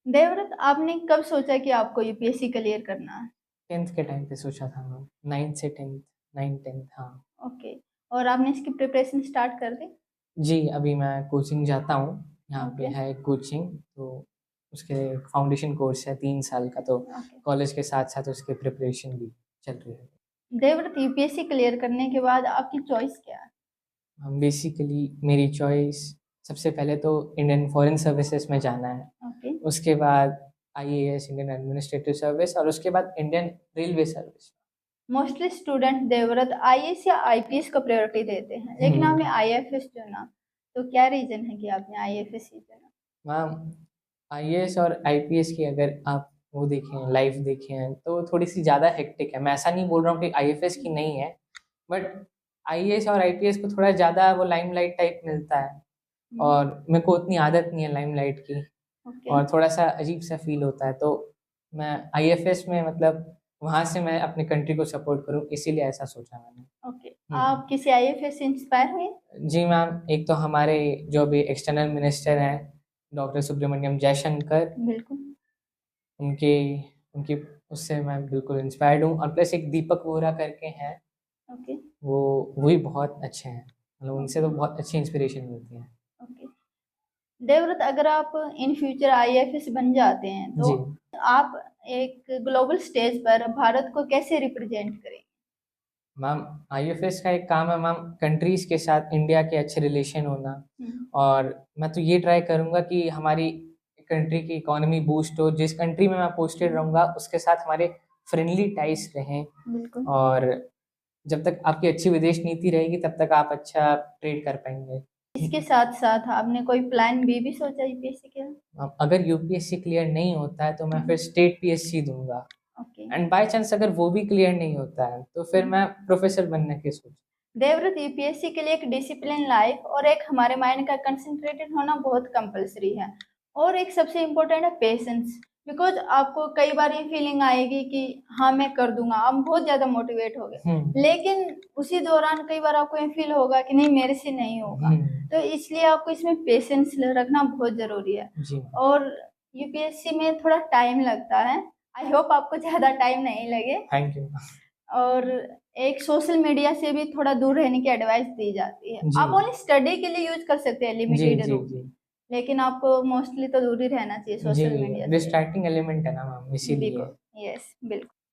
देवव्रत, आपने कब सोचा कि आपको यूपीएससी क्लियर करना है? 10th के टाइम पे सोचा था मैम, 9th से 10th, 9th 10th हाँ। ओके। और आपने इसकी प्रिपरेशन स्टार्ट कर दी? जी, अभी मैं कोचिंग जाता हूँ, यहाँ पे ओके। है एक कोचिंग, तो उसके फाउंडेशन कोर्स है 3 साल का, तो ओके। कॉलेज के साथ-साथ उसकी प्रिपरेशन भी चल रही है। देवव्रत, यूपीएससी क्लियर करने के बाद आपकी चॉइस क्या है? बेसिकली मेरी चॉइस सबसे पहले तो इंडियन फॉरेन सर्विसेज में जाना है, ओके। उसके बाद आईएएस इंडियन एडमिनिस्ट्रेटिव सर्विस और उसके बाद Indian railway service. Mostly student Devvrat IAS या आईपीएस को प्रायोरिटी देते हैं, लेकिन आपने आईएफएस चुना, तो क्या रीजन है कि आपने आईएफएस ही चुना? मैम, आईएएस और आईपीएस की अगर आप वो देखें, लाइफ देखें, तो थोड़ी सी ज़्यादा हेक्टिक है। मैं ऐसा नहीं बोल रहा हूँ कि आईएफएस की नहीं है, बट आईएएस और आईपीएस को थोड़ा ज़्यादा वो लाइमलाइट टाइप मिलता है, और मेरे को उतनी आदत नहीं है लाइमलाइट की, ओके। और थोड़ा-सा अजीब-सा फ़ील होता है, तो मैं आईएफएस में मतलब वहाँ से मैं अपनी कंट्री को सपोर्ट करूँ, इसीलिए ऐसा सोचा मैंने। ओके। हुँ। आप किसी आईएफएस से इंस्पायर हुए? जी मैम, एक तो हमारे जो अभी एक्सटर्नल मिनिस्टर हैं, डॉक्टर सुब्रमण्यम जयशंकर, बिल्कुल। उनके उनकी उससे मैं बिल्कुल इंस्पायर्ड हूँ, और प्लस एक दीपक वोहरा करके हैं, ओके। वो भी बहुत अच्छे हैं। मतलब उनसे ओके। तो बहुत अच्छी इंस्पिरेशन मिलती है। ओके। देवव्रत, अगर आप इन फ्यूचर आईएफएस बन जाते हैं, तो जी। आप एक ग्लोबल स्टेज पर भारत को कैसे रिप्रेजेंट करेंगे? मैम, आईएफएस का एक काम है मैम, कंट्रीज़ के साथ इंडिया के अच्छे रिलेशन होना, हुँ। और मैं तो ये ट्राई करूँगा कि हमारी कंट्री की इकोनॉमी बूस्ट हो, जिस कंट्री में मैं पोस्टेड रहूँगा उसके साथ हमारे फ्रेंडली टाइज़ रहें, बिल्कुल। और जब तक आपकी अच्छी विदेश नीति रहेगी तब तक आप अच्छा ट्रेड कर पाएँगे। इसके साथ-साथ आपने कोई प्लान बी भी सोचा यूपीएससी के लिए? अगर यूपीएससी क्लियर नहीं होता है तो मैं फिर हुँ। स्टेट पीएससी दूँगा, ओके। एंड बाय चांस अगर वो भी क्लियर नहीं होता है तो फिर हुँ। मैं प्रोफ़ेसर बनने की सोच। देवव्रत, यूपीएससी के लिए एक डिसिप्लिन लाइफ और एक हमारे माइंड का कंसंट्रेटेड होना बहुत कंपल्सरी है, और एक सबसे इम्पोर्टेंट है पेशेंस। बिकॉज़ आपको कई बार ये फीलिंग आएगी कि हाँ, मैं कर दूँगा, आप बहुत ज़्यादा मोटिवेट हो गए। हुँ। लेकिन उसी दौरान कई बार आपको ये फ़ील होगा कि नहीं, मेरे से नहीं होगा। हुँ। तो इसलिए आपको इसमें पेशेंस ल रखना बहुत ज़रूरी है, जी। और यूपीएससी में थोड़ा टाइम लगता है। आई होप आपको ज़्यादा टाइम नहीं लगे। Thank you. और एक सोशल मीडिया से भी थोड़ा दूर रहने की एडवाइस दी जाती है। जी। आप ओनली स्टडी के लिए यूज़ कर सकते हैं जी, लिमिटेड जी, रूप जी। में, लेकिन आपको मोस्टली तो दूर ही रहना चाहिए जी, सोशल मीडिया से। डिस्ट्रैक्टिंग एलिमेंट है ना मैम, इसीलिए। बिल्कुल, यस, बिल्कुल।